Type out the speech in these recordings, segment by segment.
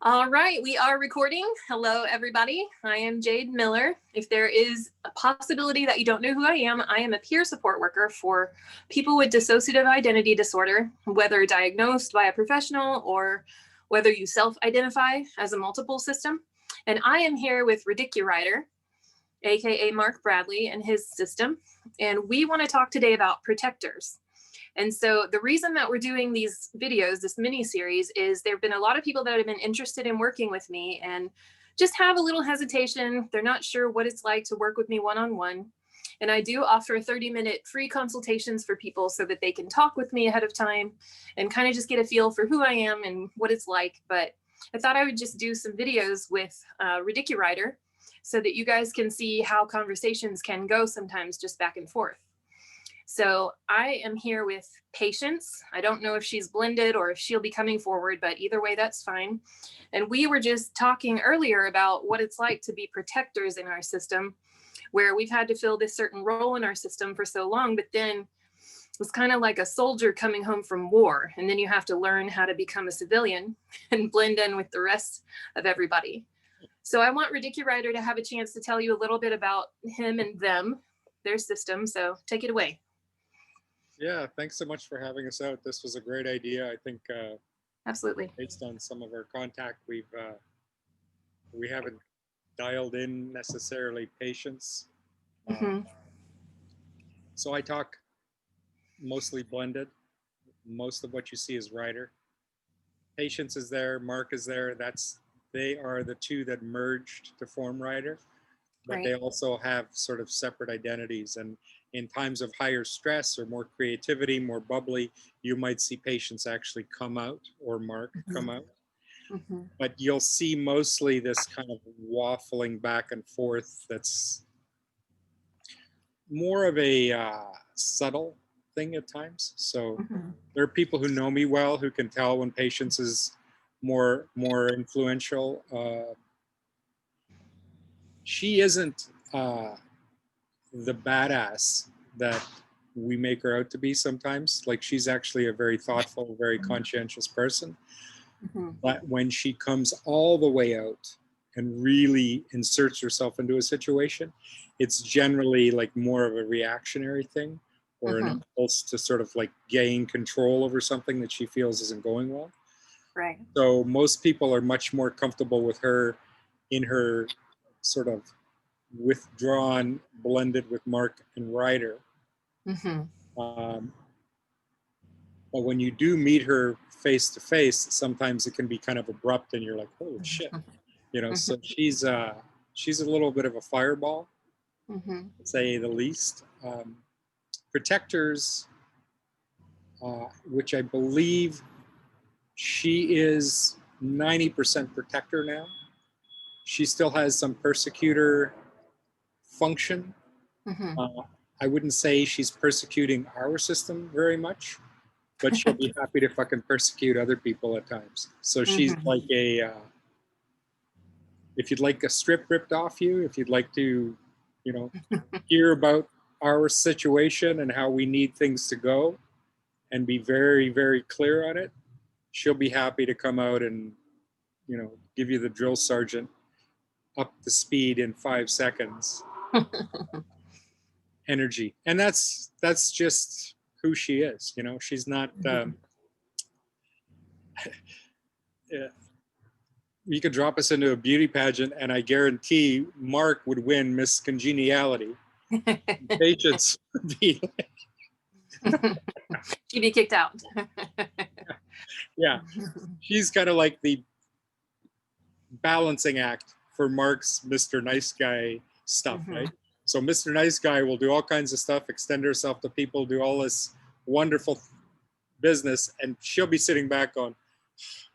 All right, we are recording. Hello, everybody. I am Jade Miller. If there is a possibility that you don't know who I am a peer support worker for people with dissociative identity disorder, whether diagnosed by a professional or whether you self-identify as a multiple system. And I am here with Ridicu Ryder, aka Mark Bradley, and his system. And we want to talk today about protectors. And so the reason that we're doing these videos, this mini series, is there have been a lot of people that have been interested in working with me and just have a little hesitation. They're not sure what it's like to work with me one-on-one. And I do offer 30-minute free consultations for people so that they can talk with me ahead of time and kind of just get a feel for who I am and what it's like. But I thought I would just do some videos with Ridicu Ryder so that you guys can see how conversations can go sometimes just back and forth. So I am here with Patience. I don't know if she's blended or if she'll be coming forward, but either way, that's fine. And we were just talking earlier about what it's like to be protectors in our system, where we've had to fill this certain role in our system for so long, but then it's kind of like a soldier coming home from war. And then you have to learn how to become a civilian and blend in with the rest of everybody. So I want Ridicu Ryder to have a chance to tell you a little bit about him and them, their system. So take it away. Yeah, thanks so much for having us out. This was a great idea. I think Absolutely. based on some of our contact, we haven't dialed in necessarily patience. So I talk mostly blended. Most of what you see is Ryder. Patience is there, Mark is there. They are the two that merged to form Ryder, but they also have sort of separate identities. And in times of higher stress or more creativity, more bubbly, you might see Patience actually come out or Mark come out. But you'll see mostly this kind of waffling back and forth that's more of a subtle thing at times. So there are people who know me well who can tell when Patience is more influential. She isn't the badass that we make her out to be sometimes. Like, she's actually a very thoughtful, very conscientious person. But when she comes all the way out and really inserts herself into a situation, it's generally like more of a reactionary thing or an impulse to sort of like gain control over something that she feels isn't going well. Right. So most people are much more comfortable with her in her sort of withdrawn, blended with Mark and Ryder. But when you do meet her face to face, sometimes it can be kind of abrupt, and you're like, "Holy shit!" You know. So she's a little bit of a fireball, to say the least. Protectors, which I believe she is 90% protector now. She still has some persecutor function. I wouldn't say she's persecuting our system very much, but she'll be happy to fucking persecute other people at times. So she's like if you'd like a strip ripped off you, if you'd like to, hear about our situation and how we need things to go and be very, very clear on it, she'll be happy to come out and, give you the drill sergeant up the speed in 5 seconds. Energy. And that's just who she is. She's not you could drop us into a beauty pageant and I guarantee Mark would win Miss Congeniality. Patience would be she'd be kicked out. Yeah, she's kind of like the balancing act for Mark's Mr. Nice Guy stuff, right? So Mr. Nice Guy will do all kinds of stuff, extend herself to people, do all this wonderful business, and she'll be sitting back on,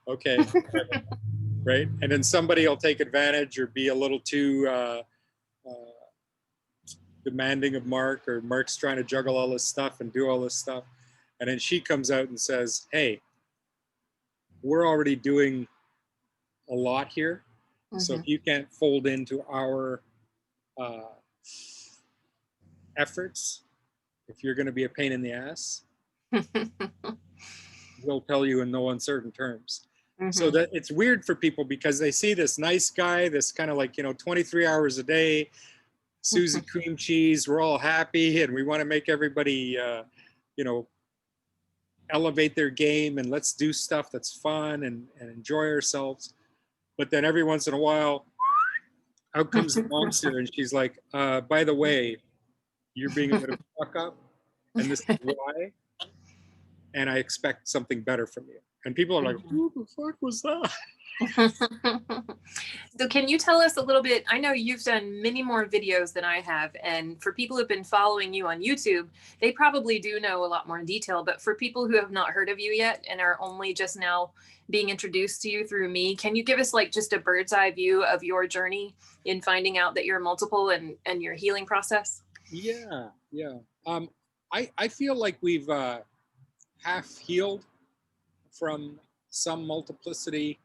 okay, right? And then somebody will take advantage or be a little too demanding of Mark, or Mark's trying to juggle all this stuff and do all this stuff. And then she comes out and says, hey, we're already doing a lot here. So if you can't fold into our efforts, if you're going to be a pain in the ass, we'll tell you in no uncertain terms. So that it's weird for people because they see this nice guy, this kind of like, 23 hours a day, Susie cream cheese, we're all happy and we want to make everybody, elevate their game and let's do stuff that's fun and enjoy ourselves. But then every once in a while, out comes the monster and she's like, by the way, you're being a bit of a fuck up and this is why. And I expect something better from you. And people are like, who the fuck was that? So can you tell us a little bit, I know you've done many more videos than I have, and for people who've been following you on YouTube, they probably do know a lot more in detail, but for people who have not heard of you yet and are only just now being introduced to you through me, can you give us like just a bird's eye view of your journey in finding out that you're multiple and your healing process? Yeah. I feel like we've half healed from some multiplicity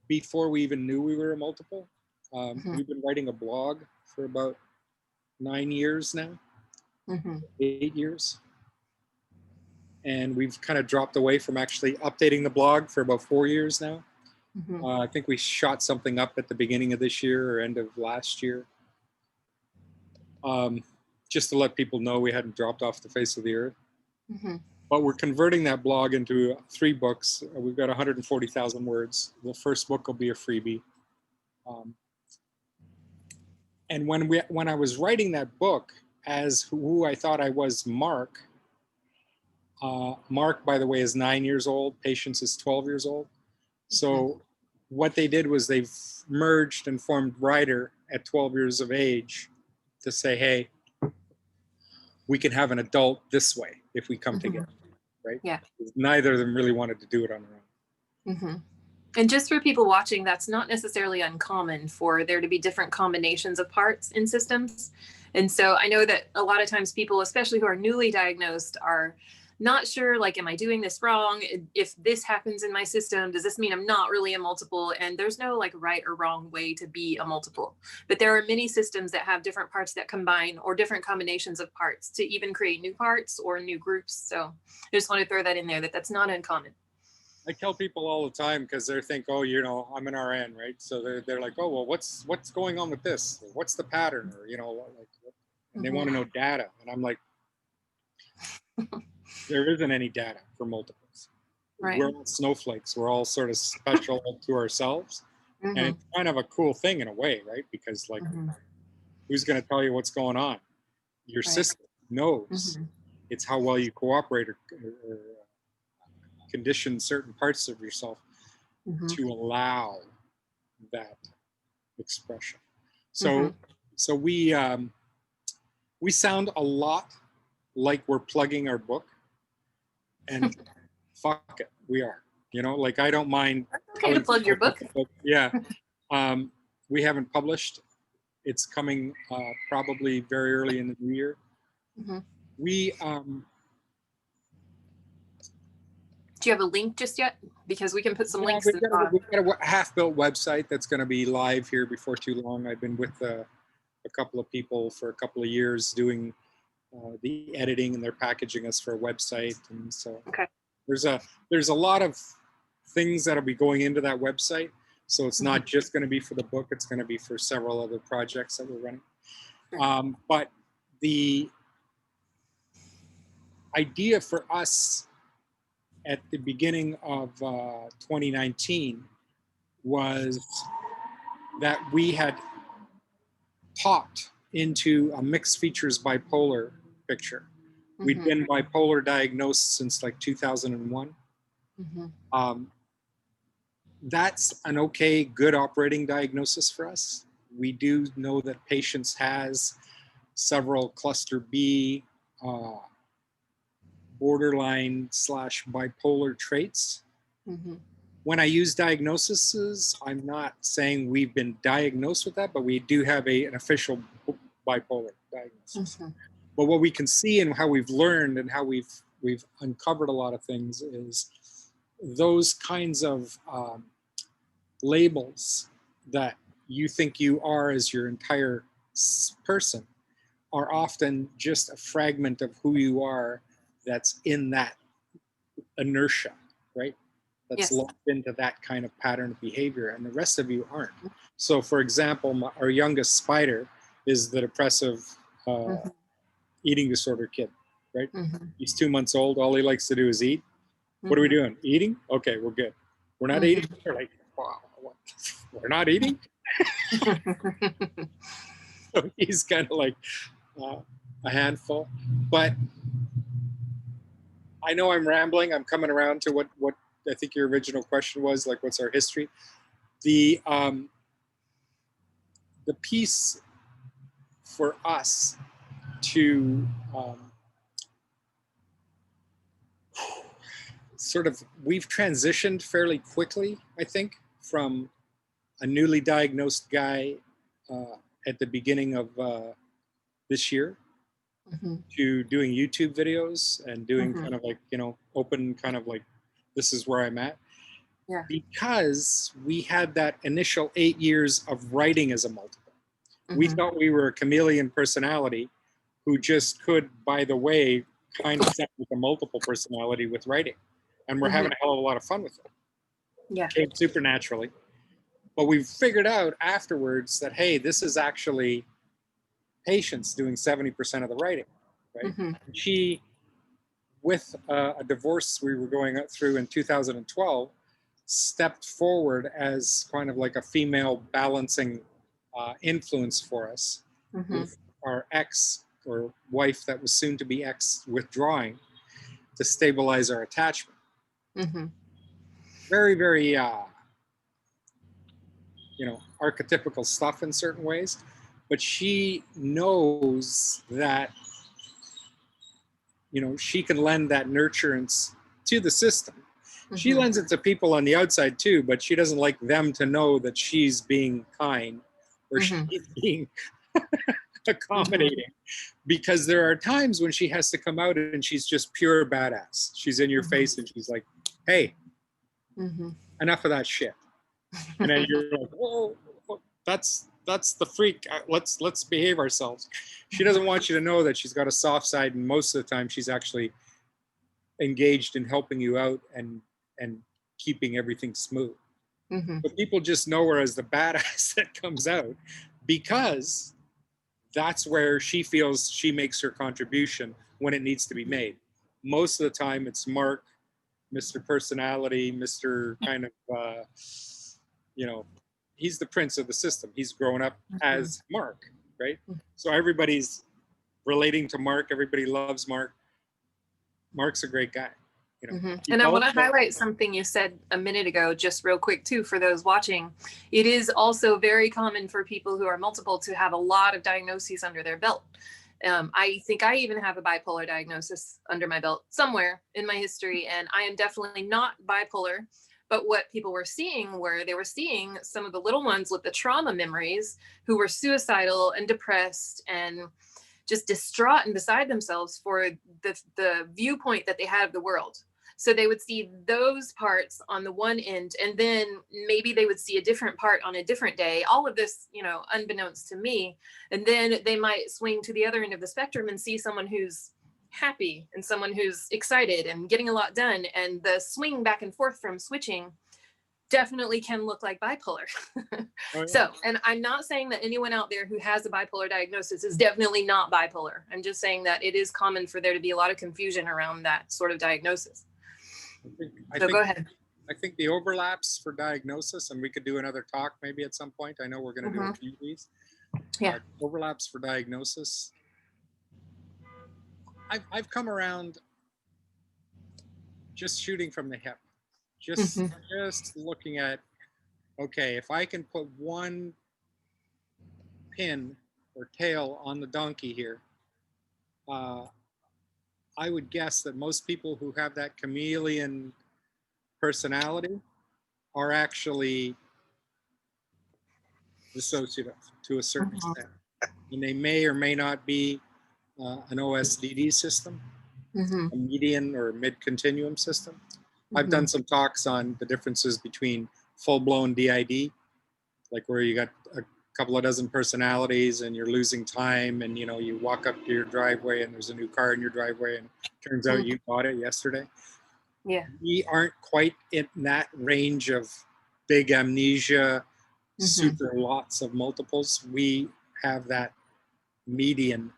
before we even knew we were a multiple. We've been writing a blog for about 9 years now, 8 years. And we've kind of dropped away from actually updating the blog for about 4 years now. I think we shot something up at the beginning of this year or end of last year. Just to let people know we hadn't dropped off the face of the earth. But we're converting that blog into 3 books. We've got 140,000 words. The first book will be a freebie. And when I was writing that book as who I thought I was, Mark, Mark, by the way, is 9 years old. Patience is 12 years old. So what they did was they've merged and formed Ryder at 12 years of age to say, hey, we can have an adult this way if we come together. Right? Yeah. Neither of them really wanted to do it on their own. And just for people watching, that's not necessarily uncommon for there to be different combinations of parts in systems. And so I know that a lot of times people, especially who are newly diagnosed, are not sure, like, am I doing this wrong? If this happens in my system, does this mean I'm not really a multiple? And there's no like right or wrong way to be a multiple. But there are many systems that have different parts that combine or different combinations of parts to even create new parts or new groups. So I just want to throw that in there, that's not uncommon. I tell people all the time because they think, oh, I'm an RN, right? So they're like, oh, well, what's going on with this? What's the pattern? Or, and they want to know data. And I'm like, there isn't any data for multiples. Right. We're all snowflakes. We're all sort of special to ourselves. And it's kind of a cool thing in a way, right? Because like, who's going to tell you what's going on? Your system knows. It's how well you cooperate or condition certain parts of yourself to allow that expression. So we sound a lot like we're plugging our book, and fuck it, we are. Like I don't mind. Okay to plug your book. Yeah, we haven't published. It's coming probably very early in the new year. We do you have a link just yet? Because we can put some links. We've got a half-built website that's going to be live here before too long. I've been with a couple of people for a couple of years doing the editing, and they're packaging us for a website. And so there's a lot of things that'll be going into that website. So it's not just going to be for the book. It's going to be for several other projects that we're running. But the idea for us at the beginning of 2019 was that we had popped into a mixed features bipolar picture. We'd been bipolar diagnosed since like 2001. That's an okay, good operating diagnosis for us. We do know that patients has several cluster B borderline / bipolar traits. When I use diagnoses, I'm not saying we've been diagnosed with that, but we do have an official bipolar diagnosis. But what we can see and how we've learned and how we've uncovered a lot of things is those kinds of labels that you think you are as your entire person are often just a fragment of who you are that's in that inertia, right? that's Yes. locked into that kind of pattern of behavior, and the rest of you aren't. So, for example, our youngest Spider is the depressive eating disorder kid, right? He's 2 months old. All he likes to do is eat. What are we doing? Eating? Okay, we're good. We're not eating? We're like, wow, what? We're not eating? So he's kind of like a handful. But I know I'm rambling. I'm coming around to what I think your original question was, like, what's our history? The piece for us to sort of, we've transitioned fairly quickly, I think, from a newly diagnosed guy at the beginning of this year to doing YouTube videos and doing kind of like, you know, open kind of like, this is where I'm at. Yeah. Because we had that initial 8 years of writing as a multiple. We thought we were a chameleon personality who just could, by the way, kind of set with a multiple personality with writing. And we're having a hell of a lot of fun with it. Yeah. Came supernaturally. But we figured out afterwards that, hey, this is actually Patience doing 70% of the writing, right? She, with a divorce we were going through in 2012, stepped forward as kind of like a female balancing influence for us, with our ex or wife that was soon to be ex withdrawing to stabilize our attachment. Very, very, you know, archetypical stuff in certain ways, but she knows that, you know, she can lend that nurturance to the system. She lends it to people on the outside too, but she doesn't like them to know that she's being kind or she's being accommodating, because there are times when she has to come out and she's just pure badass. She's in your face and she's like, hey, enough of that shit. And then you're like, whoa, that's the freak. Let's behave ourselves. She doesn't want you to know that she's got a soft side, and most of the time she's actually engaged in helping you out and keeping everything smooth. But people just know her as the badass that comes out, because that's where she feels she makes her contribution when it needs to be made. Most of the time it's Mark, Mr. Personality, Mr. kind of, you know, he's the prince of the system. He's grown up as Mark, right? So everybody's relating to Mark. Everybody loves Mark. Mark's a great guy. You know, and I want to highlight something you said a minute ago, just real quick too, for those watching. It is also very common for people who are multiple to have a lot of diagnoses under their belt. I think I even have a bipolar diagnosis under my belt somewhere in my history, and I am definitely not bipolar. But what people were seeing were they were seeing some of the little ones with the trauma memories who were suicidal and depressed and just distraught and beside themselves for the viewpoint that they had of the world. So they would see those parts on the one end, and then maybe they would see a different part on a different day. All of this, you know, unbeknownst to me. And then they might swing to the other end of the spectrum and see someone who's happy and someone who's excited and getting a lot done. And the swing back and forth from switching definitely can look like bipolar. Oh, yeah. So, and I'm not saying that anyone out there who has a bipolar diagnosis is definitely not bipolar. I'm just saying that it is common for there to be a lot of confusion around that sort of diagnosis. I think, go ahead. I think the overlaps for diagnosis, and we could do another talk maybe at some point. I know we're going to do a few of these. Yeah. Overlaps for diagnosis. I've come around just shooting from the hip. Just looking at, okay, if I can put one pin or tail on the donkey here, I would guess that most people who have that chameleon personality are actually dissociative to a certain extent. And they may or may not be an OSDD system, a median or mid-continuum system. I've done some talks on the differences between full-blown DID, like where you got a couple of dozen personalities and you're losing time, and you know, you walk up to your driveway and there's a new car in your driveway and turns out you bought it yesterday. Yeah. We aren't quite in that range of big amnesia, super lots of multiples. We have that median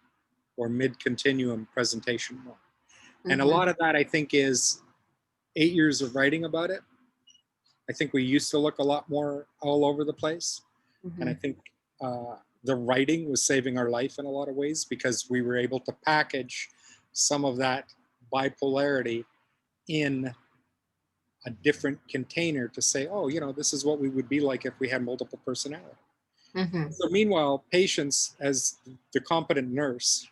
or mid-continuum presentation more. And a lot of that, I think, is 8 years of writing about it. I think we used to look a lot more all over the place. And I think the writing was saving our life in a lot of ways, because we were able to package some of that bipolarity in a different container to say, oh, you know, this is what we would be like if we had multiple personality. So meanwhile, patience, as the competent nurse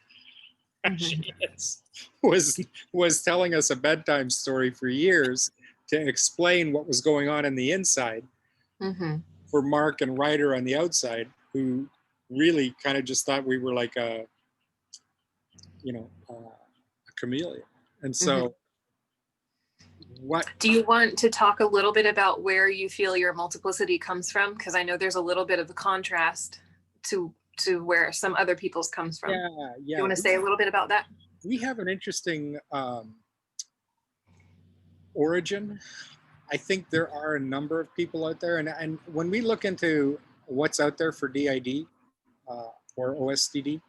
she is, was telling us a bedtime story for years to explain what was going on in the inside for Mark and Ryder on the outside, who really kind of just thought we were like a, you know, a chameleon. And so what do you want to talk a little bit about where you feel your multiplicity comes from? Because I know there's a little bit of a contrast to where some other people's comes from. Yeah. You want to say a little bit about that? We have an interesting origin. I think there are a number of people out there, and when we look into what's out there for DID or OSDD,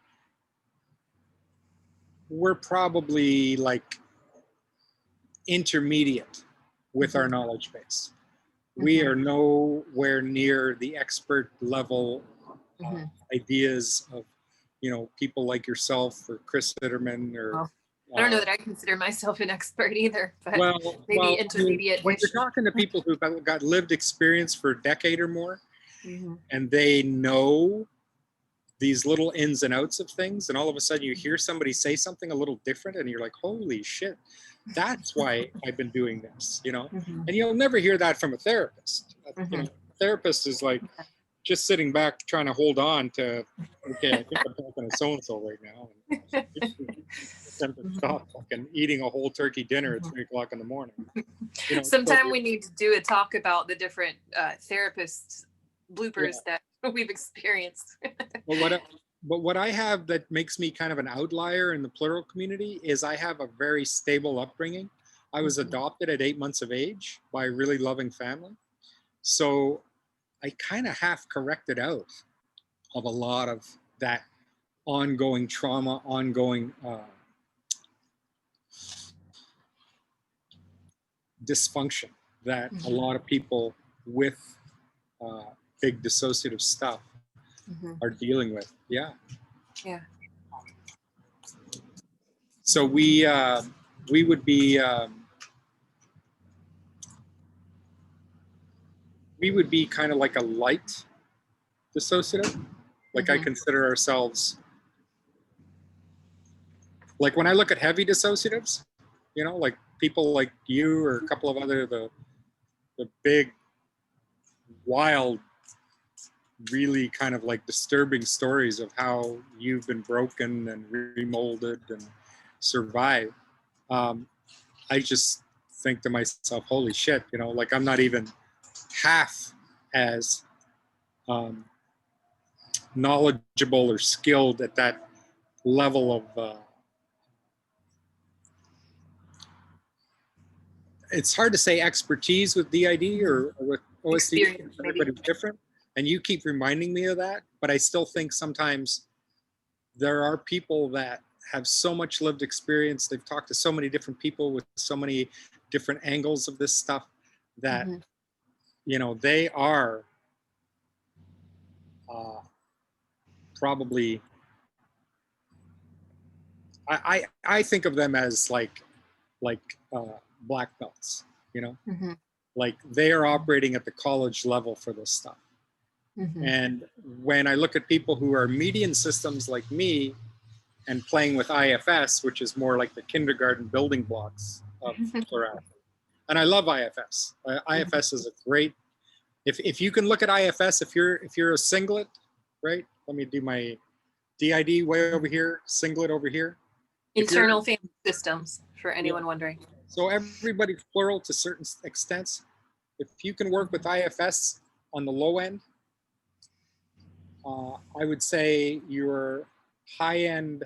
we're probably like intermediate with our knowledge base. We are nowhere near the expert level ideas of, you know, people like yourself or Chris Fitterman or. Well, I don't know that I consider myself an expert either, but maybe intermediate. When you're talking to people who've got lived experience for a decade or more, and they know these little ins and outs of things, and all of a sudden you hear somebody say something a little different, and you're like, holy shit, that's why I've been doing this, you know? And you'll never hear that from a therapist. You know, a therapist is like just sitting back trying to hold on to, okay, I think I'm talking to so-and-so right now. And them to stop fucking eating a whole turkey dinner at 3 o'clock in the morning. You know, sometime we need to do a talk about the different therapists bloopers that we've experienced. But what I have that makes me kind of an outlier in the plural community is I have a very stable upbringing. I was adopted at 8 months of age by a really loving family. So I kind of half corrected out of a lot of that ongoing trauma, ongoing dysfunction that a lot of people with big dissociative stuff are dealing with. Yeah. So we would be kind of like a light dissociative. Like I consider ourselves, like when I look at heavy dissociatives, you know, like people like you or a couple of other the big wild, really kind of like disturbing stories of how you've been broken and remolded and survived. I just think to myself, holy shit, you know, like I'm not even half as knowledgeable or skilled at that level of it's hard to say expertise with DID or with OSD. Everybody's different. And you keep reminding me of that, but I still think sometimes there are people that have so much lived experience. They've talked to so many different people with so many different angles of this stuff that, you know, they are probably, I think of them as like black belts, you know, like they are operating at the college level for this stuff. And when I look at people who are median systems like me and playing with IFS, which is more like the kindergarten building blocks of plurality, and I love IFS. IFS is a great, if you can look at IFS, if you're a singlet, right? Let me do my DID way over here, singlet over here. Internal family systems, for anyone wondering. So everybody's plural to certain extents. If you can work with IFS on the low end, I would say your high-end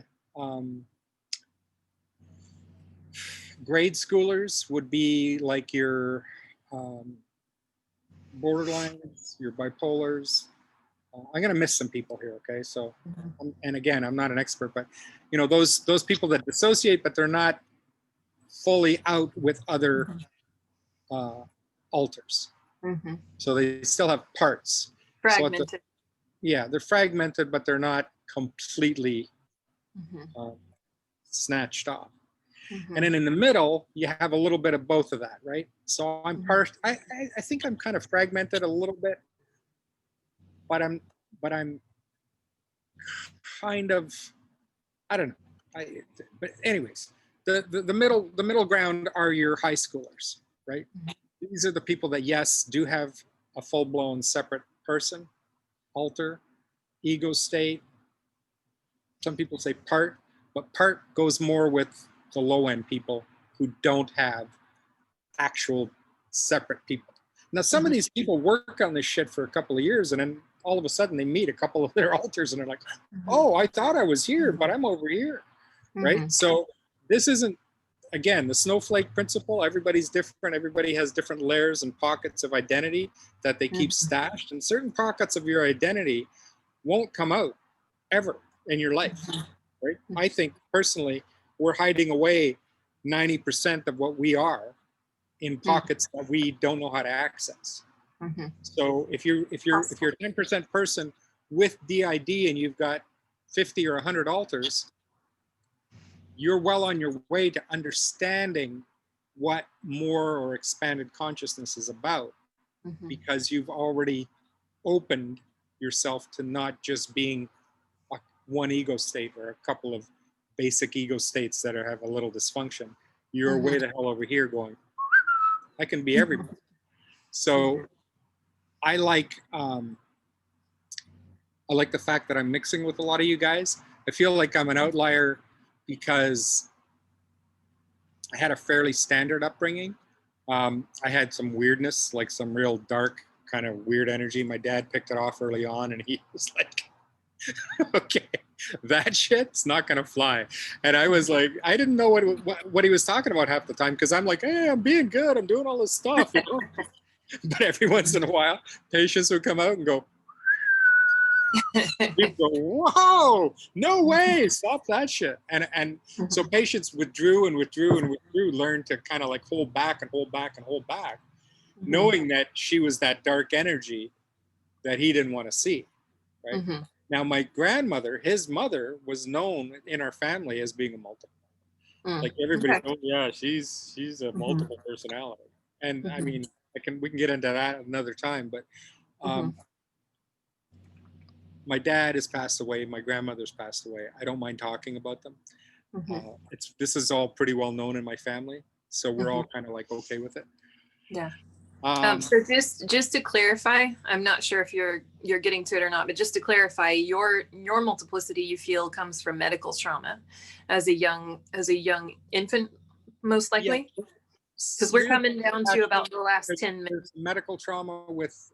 grade schoolers would be like your borderlines, your bipolars. I'm going to miss some people here, okay? So, and again, I'm not an expert, but you know, those people that dissociate, but they're not fully out with other alters. So they still have parts. Fragmented. So yeah, they're fragmented, but they're not completely snatched off. And then in the middle, you have a little bit of both of that, right? So I'm I think I'm kind of fragmented a little bit, but I'm kind of, I don't know. But anyways, the middle ground are your high schoolers, right? These are the people that, yes, do have a full-blown separate person, alter, ego state. Some people say part, but part goes more with the low-end people who don't have actual separate people. Now, some of these people work on this shit for a couple of years, and then all of a sudden they meet a couple of their alters, and they're like, oh, I thought I was here, but I'm over here, right? So this isn't, again, the snowflake principle. Everybody's different. Everybody has different layers and pockets of identity that they keep stashed, and certain pockets of your identity won't come out ever in your life, right? I think personally, we're hiding away 90% of what we are in pockets that we don't know how to access. So if you're a 10% person with DID and you've got 50 or 100 alters, you're well on your way to understanding what more or expanded consciousness is about, because you've already opened yourself to not just being one ego state or a couple of basic ego states that have a little dysfunction. You're way the hell over here going, I can be everybody. So I like the fact that I'm mixing with a lot of you guys. I feel like I'm an outlier because I had a fairly standard upbringing. I had some weirdness, like some real dark kind of weird energy. My dad picked it off early on, and he was like, okay, that shit's not gonna fly. And I was like, I didn't know what he was talking about half the time, because I'm like, hey, I'm being good, I'm doing all this stuff, you know? But every once in a while, patients would come out and go, you go, whoa, no way, stop that shit. And so patients withdrew and withdrew and withdrew, learned to kind of like hold back and hold back and hold back, knowing that she was that dark energy that he didn't want to see, right? Now, my grandmother, his mother, was known in our family as being a multiple. Like everybody's, oh yeah, she's a multiple personality. And I mean, we can get into that another time, but my dad has passed away. My grandmother's passed away. I don't mind talking about them. This is all pretty well known in my family, so we're all kind of like okay with it. Yeah. So just to clarify, I'm not sure if you're getting to it or not, but just to clarify, your multiplicity, you feel, comes from medical trauma as a young infant, most likely, because we're coming down to about the last 10 minutes. There's medical trauma with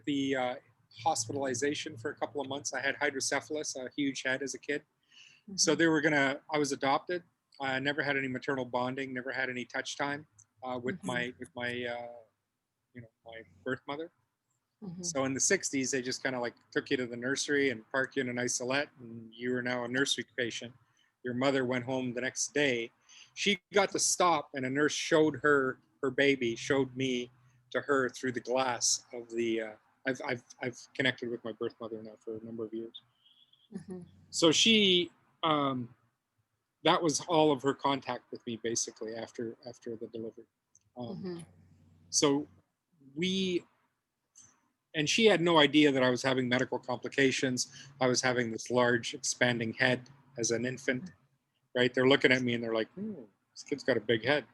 the hospitalization for a couple of months. I had hydrocephalus, a huge head as a kid. So I was adopted. I never had any maternal bonding, never had any touch time with my my birth mother. So in the 60s, they just kind of like took you to the nursery and parked you in an isolette, and you were now a nursery patient. Your mother went home the next day. She got to stop, and a nurse showed her baby, showed me to her through the glass of the. I've connected with my birth mother now for a number of years. So she, that was all of her contact with me basically after the delivery. So and she had no idea that I was having medical complications. I was having this large expanding head as an infant, right? They're looking at me and they're like, this kid's got a big head.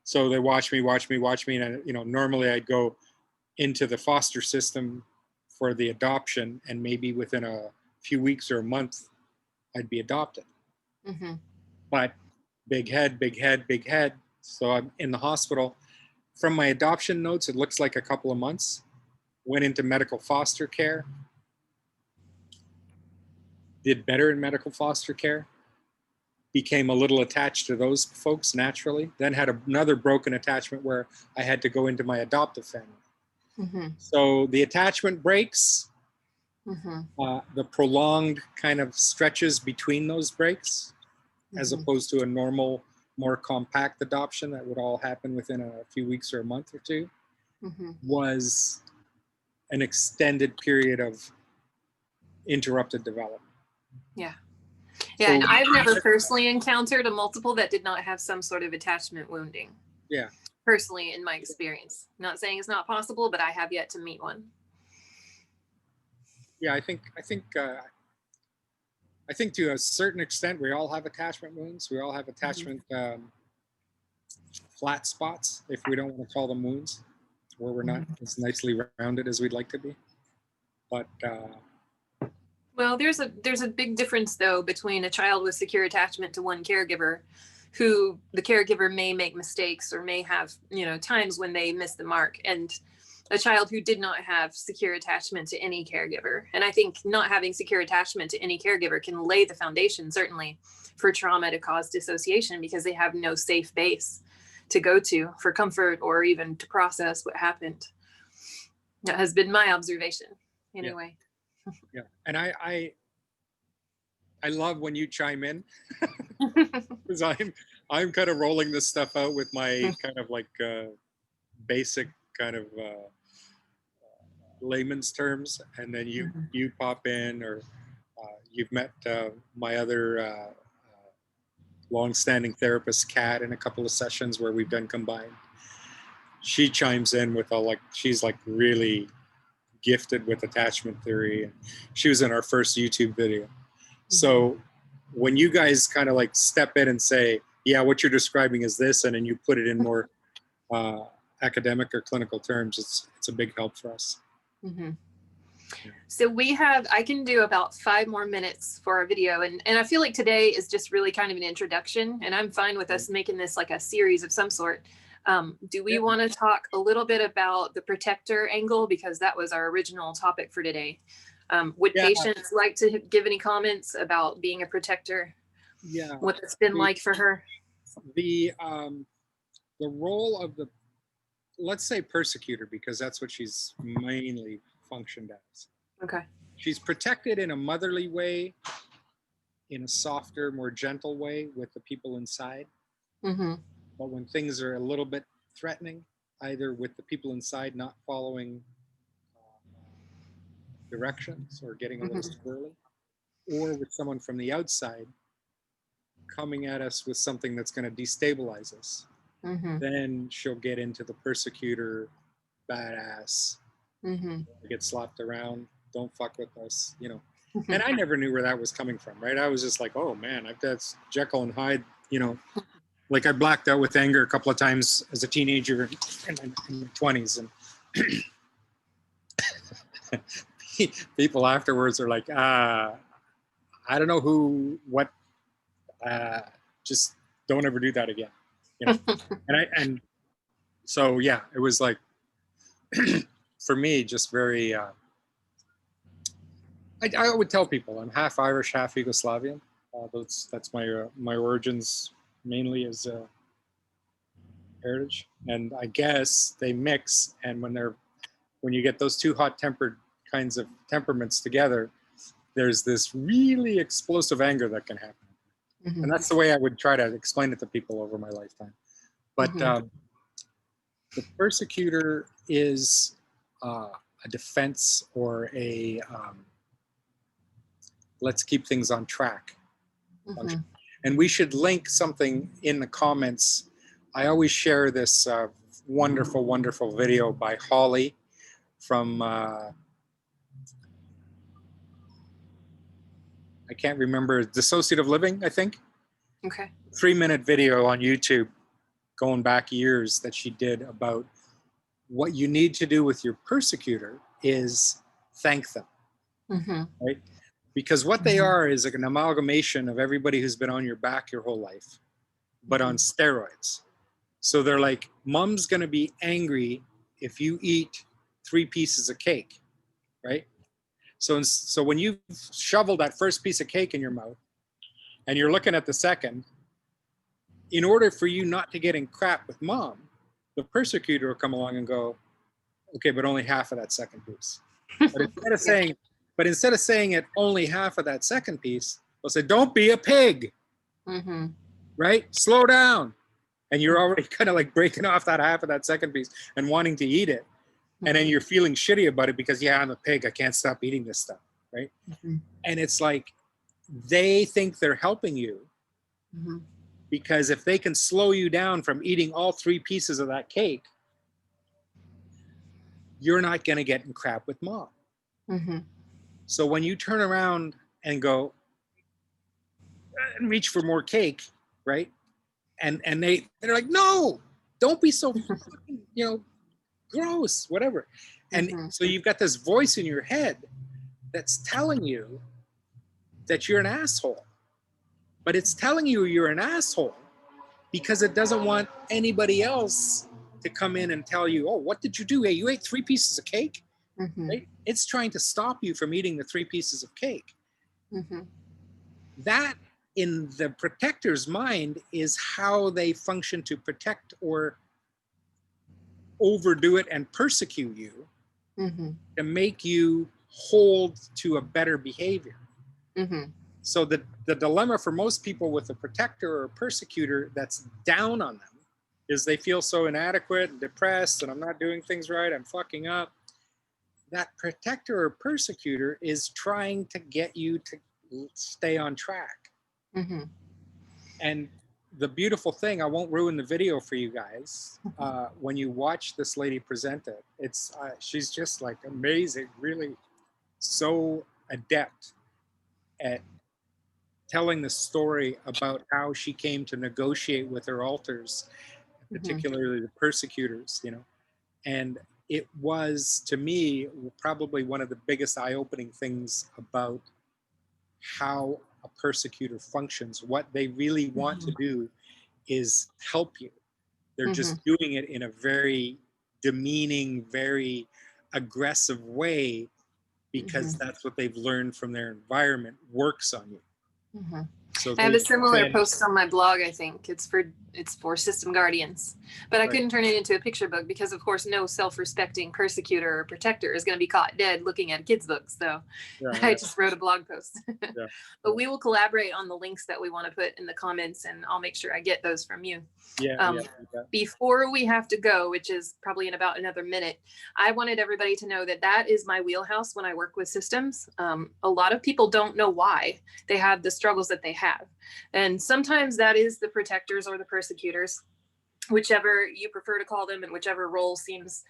So they watch me. And, normally I'd go into the foster system for the adoption, and maybe within a few weeks or a month, I'd be adopted. But big head. So I'm in the hospital. From my adoption notes, it looks like a couple of months. Went into medical foster care. Did better in medical foster care. became a little attached to those folks naturally, then had another broken attachment where I had to go into my adoptive family. Mm-hmm. So the attachment breaks, the prolonged kind of stretches between those breaks, as opposed to a normal, more compact adoption that would all happen within a few weeks or a month or two, was an extended period of interrupted development. Yeah. So, Yeah, and I've never personally encountered a multiple that did not have some sort of attachment wounding. Yeah. Personally, in my experience. Not saying it's not possible, but I have yet to meet one. Yeah, I think to a certain extent, we all have attachment wounds. We all have attachment flat spots, if we don't want to call them wounds, where we're not as nicely rounded as we'd like to be. But well, there's a big difference though between a child with secure attachment to one caregiver, who the caregiver may make mistakes or may have, times when they miss the mark, and a child who did not have secure attachment to any caregiver. And I think not having secure attachment to any caregiver can lay the foundation, certainly, for trauma to cause dissociation, because they have no safe base to go to for comfort or even to process what happened. That has been my observation anyway. Yeah, and I love when you chime in, because I'm kind of rolling this stuff out with my kind of like basic kind of layman's terms, and then you pop in, or you've met my other long-standing therapist, Kat, in a couple of sessions where we've done combined. She chimes in with she's like really gifted with attachment theory, and she was in our first YouTube video. So when you guys kind of like step in and say, yeah, what you're describing is this, and then you put it in more academic or clinical terms, it's a big help for us. So I can do about 5 more minutes for our video. And I feel like today is just really kind of an introduction, and I'm fine with us making this like a series of some sort. Do we want to talk a little bit about the protector angle? Because that was our original topic for today. Would patients like to give any comments about being a protector? Yeah. What it's been like for her? The role of the, let's say, persecutor, because that's what she's mainly functioned as. Okay. She's protected in a motherly way, in a softer, more gentle way with the people inside. But when things are a little bit threatening, either with the people inside not following directions or getting a little squirrely, or with someone from the outside coming at us with something that's going to destabilize us, then she'll get into the persecutor, badass, get slapped around, don't fuck with us, And I never knew where that was coming from, right? I was just like, oh man, that's Jekyll and Hyde, Like I blacked out with anger a couple of times as a teenager in my 20s, and people afterwards are like, I don't know what, just don't ever do that again, and so yeah, it was like for me just very. I would tell people I'm half Irish, half Yugoslavian. That's my origins mainly as heritage, and I guess they mix, and when you get those two hot-tempered kinds of temperaments together, there's this really explosive anger that can happen, and that's the way I would try to explain it to people over my lifetime. But the persecutor is a defense, or a let's keep things on track. And we should link something in the comments. I always share this wonderful, wonderful video by Holly from, I can't remember, Dissociative Living, I think. Okay. 3-minute video on YouTube going back years that she did about what you need to do with your persecutor is thank them, right? Because what they are is like an amalgamation of everybody who's been on your back your whole life, but on steroids. So they're like, mom's going to be angry if you eat 3 pieces of cake, right? So when you shovel that first piece of cake in your mouth, and you're looking at the second, in order for you not to get in crap with mom, the persecutor will come along and go, okay, but only half of that second piece. But instead of saying it only half of that second piece, they'll say, don't be a pig, right? Slow down. And you're already kind of like breaking off that half of that second piece and wanting to eat it. And then you're feeling shitty about it because, yeah, I'm a pig. I can't stop eating this stuff, right? And it's like they think they're helping you because if they can slow you down from eating all 3 pieces of that cake, you're not going to get in crap with mom. So when you turn around and go and reach for more cake, right? And they're like, no, don't be so fucking, gross, whatever. And so you've got this voice in your head that's telling you that you're an asshole. But it's telling you you're an asshole because it doesn't want anybody else to come in and tell you, oh, what did you do? Hey, you ate 3 pieces of cake? Right? It's trying to stop you from eating the 3 pieces of cake. That, in the protector's mind, is how they function to protect or overdo it and persecute you to make you hold to a better behavior. So the dilemma for most people with a protector or a persecutor that's down on them is they feel so inadequate and depressed, and I'm not doing things right, I'm fucking up. That protector or persecutor is trying to get you to stay on track. And the beautiful thing, I won't ruin the video for you guys, when you watch this lady present it, it's she's just like amazing, really so adept at telling the story about how she came to negotiate with her alters, particularly the persecutors, and it was, to me, probably one of the biggest eye-opening things about how a persecutor functions. What they really want to do is help you. They're just doing it in a very demeaning, very aggressive way because that's what they've learned from their environment works on you. So I have a similar post on my blog. I think it's for system guardians, but I couldn't turn it into a picture book because, of course, no self-respecting persecutor or protector is going to be caught dead looking at a kid's book. So I just wrote a blog post. But we will collaborate on the links that we want to put in the comments, and I'll make sure I get those from you. Before we have to go, which is probably in about another minute, I wanted everybody to know that that is my wheelhouse when I work with systems. A lot of people don't know why they have the struggles that they have. And sometimes that is the protectors or the persecutors, whichever you prefer to call them and whichever role seems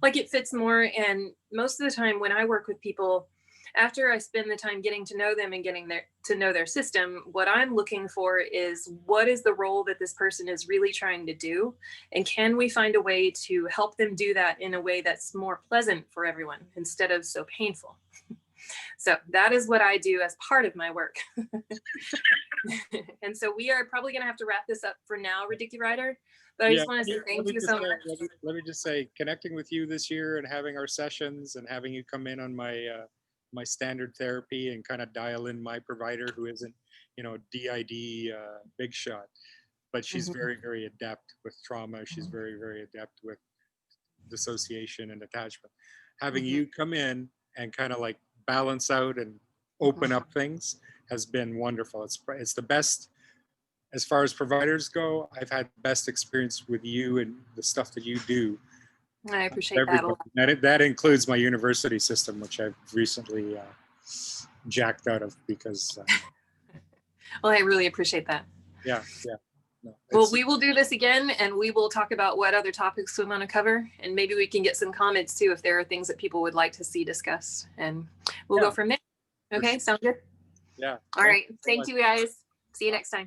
like it fits more. And most of the time when I work with people, after I spend the time getting to know them and getting to know their system, what I'm looking for is what is the role that this person is really trying to do? And can we find a way to help them do that in a way that's more pleasant for everyone instead of so painful? So that is what I do as part of my work. And so we are probably going to have to wrap this up for now, Ridicu Ryder. But I just want to say thank you so much. Let me just say, connecting with you this year and having our sessions and having you come in on my my standard therapy and kind of dial in my provider who isn't, DID big shot, but she's very, very adept with trauma. She's very, very adept with dissociation and attachment. Having you come in and kind of like balance out and open up things has been wonderful. It's the best as far as providers go. I've had the best experience with you and the stuff that you do. I appreciate that a lot. That includes my university system, which I've recently jacked out of because. Well, I really appreciate that. Yeah. No, well, we will do this again, and we will talk about what other topics we want to cover, and maybe we can get some comments too if there are things that people would like to see discussed, and we'll go from there. Okay, sound good? Yeah. All right. Thank you, guys. See you next time.